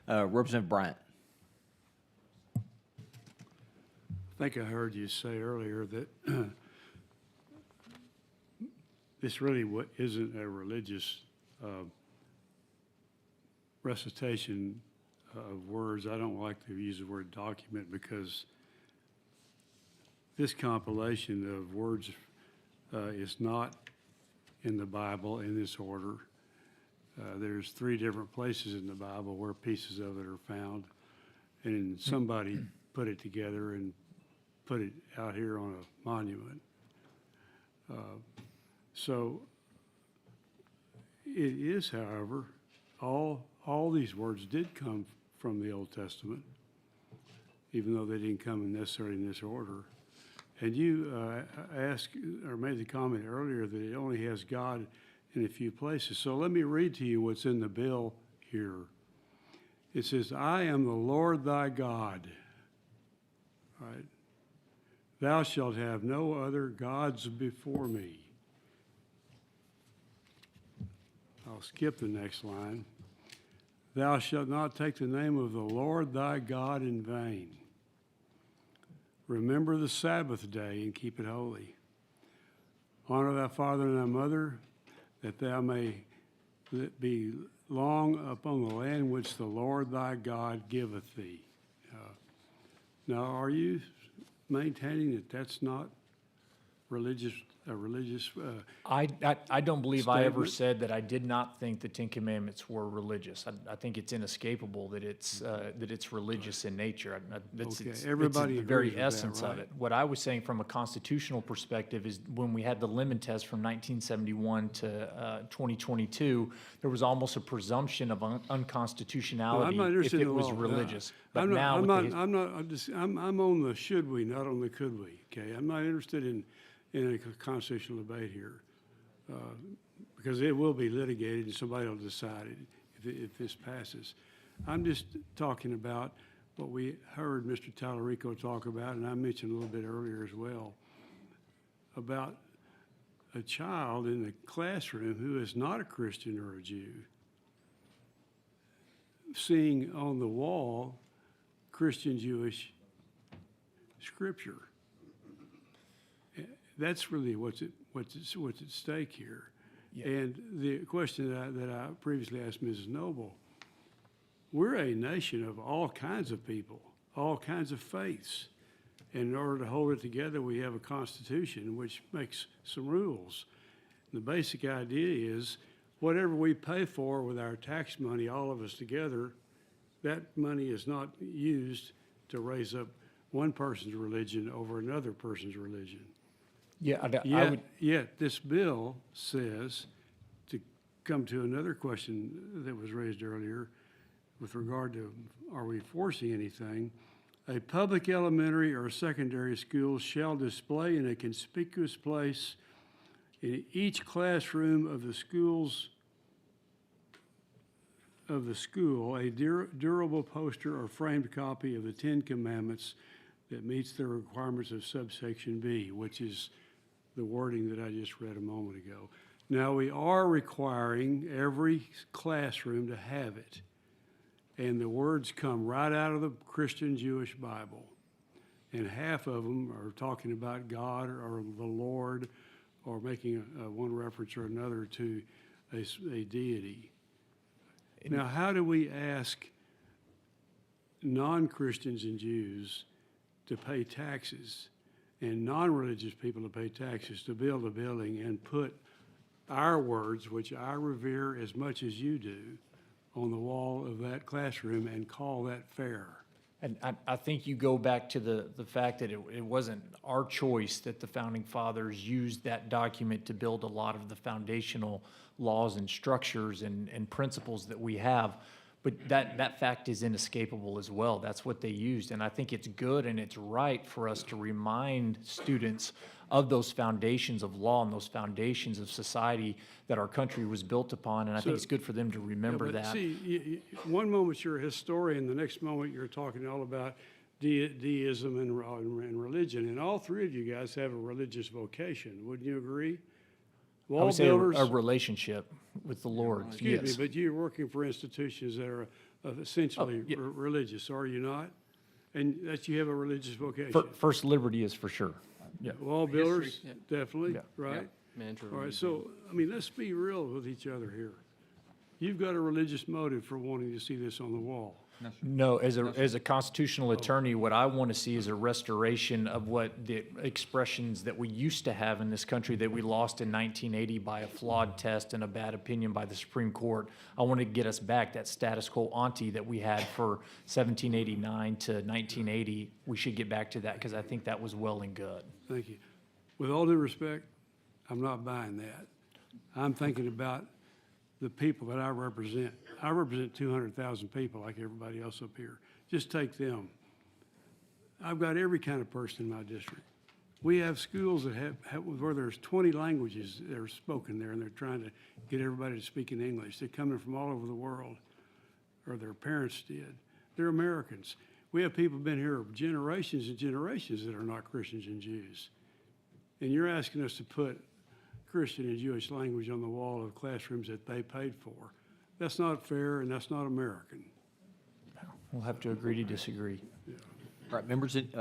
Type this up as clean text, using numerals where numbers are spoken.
Representative Bryant. I think I heard you say earlier that this really isn't a religious recitation of words. I don't like to use the word document because this compilation of words is not in the Bible in this order. There's 3 different places in the Bible where pieces of it are found, and somebody put it together and put it out here on a monument. So it is, however, all these words did come from the Old Testament, even though they didn't come necessarily in this order. And you asked or made the comment earlier that it only has God in a few places. So let me read to you what's in the bill here. It says, I am the Lord thy God. Right? Thou shalt have no other gods before me. I'll skip the next line. Thou shalt not take the name of the Lord thy God in vain. Remember the Sabbath day and keep it holy. Honor thy father and thy mother, that thou may be long upon the land which the Lord thy God giveth thee. Now, are you maintaining that that's not religious? I don't believe I ever statement? said that I did not think the Ten Commandments were religious. I think it's inescapable that it's religious in nature. It's everybody the agrees very with that, essence of right? it. What I was saying from a constitutional perspective is when we had the lemon test from 1971 to 2022, there was almost a presumption of unconstitutionality I'm not if interested it in was law. religious. No, But now, I'm on the should we, not on the could we. Okay, I'm not interested in a constitutional debate here because it will be litigated and somebody will decide it if this passes. I'm just talking about what we heard Mr. Tallarico talk about, and I mentioned a little bit earlier as well, about a child in the classroom who is not a Christian or a Jew seeing on the wall Christian Jewish scripture. That's really what's at stake here. Yeah. And the question that I previously asked Mrs. Noble, we're a nation of all kinds of people, all kinds of faiths. And in order to hold it together, we have a constitution which makes some rules. The basic idea is whatever we pay for with our tax money, all of us together, that money is not used to raise up one person's religion over another person's religion. yeah, Yet this bill says, to come to another question that was raised earlier with regard to are we forcing anything, a public elementary or secondary school shall display in a conspicuous place in each classroom of the school a durable poster or framed copy of the Ten Commandments that meets the requirements of subsection B, which is the wording that I just read a moment ago. Now, we are requiring every classroom to have it, and the words come right out of the Christian Jewish Bible, and half of them are talking about God or the Lord or making one reference or another to a deity. Now, how do we ask non-Christians and Jews to pay taxes and non-religious people to pay taxes to build a building and put our words, which I revere as much as you do, on the wall of that classroom and call that fair? And I think you go back to the fact that it wasn't our choice that the founding fathers used that document to build a lot of the foundational laws and structures and principles that we have. But that fact is inescapable as well. That's what they used. And I think it's good and it's right for us to remind students of those foundations of law and those foundations of society that our country was built upon. And I think it's good for them to remember Yeah, but that. see, one moment you're a historian, the next moment you're talking all about deism and religion. And all 3 of you guys have a religious vocation. Wouldn't you agree? I Wall would say builders. a relationship with the Lord. Excuse Yes. me, but you're working for institutions that are essentially yeah. religious, are you not? And that you have a religious vocation? First Liberty is for sure. Yeah. Wall builders, yeah. definitely, Yeah. right? Mandatory. All right, so, I mean, let's be real with each other here. You've got a religious motive for wanting to see this on the wall. No, as a constitutional attorney, what I want to see is a restoration of what the expressions that we used to have in this country that we lost in 1980 by a flawed test and a bad opinion by the Supreme Court. I want to get us back that status quo ante that we had for 1789 to 1980. We should get back to that because I think that was well and good. Thank you. With all due respect, I'm not buying that. I'm thinking about the people that I represent. I represent 200,000 people like everybody else up here. Just take them. I've got every kind of person in my district. We have schools that have where there's 20 languages that are spoken there, and they're trying to get everybody to speak in English. They're coming from all over the world, or their parents did. They're Americans. We have people been here generations and generations that are not Christians and Jews. And you're asking us to put Christian and Jewish language on the wall of classrooms that they paid for. That's not fair, and that's not American. We'll have to agree to disagree. All right, members,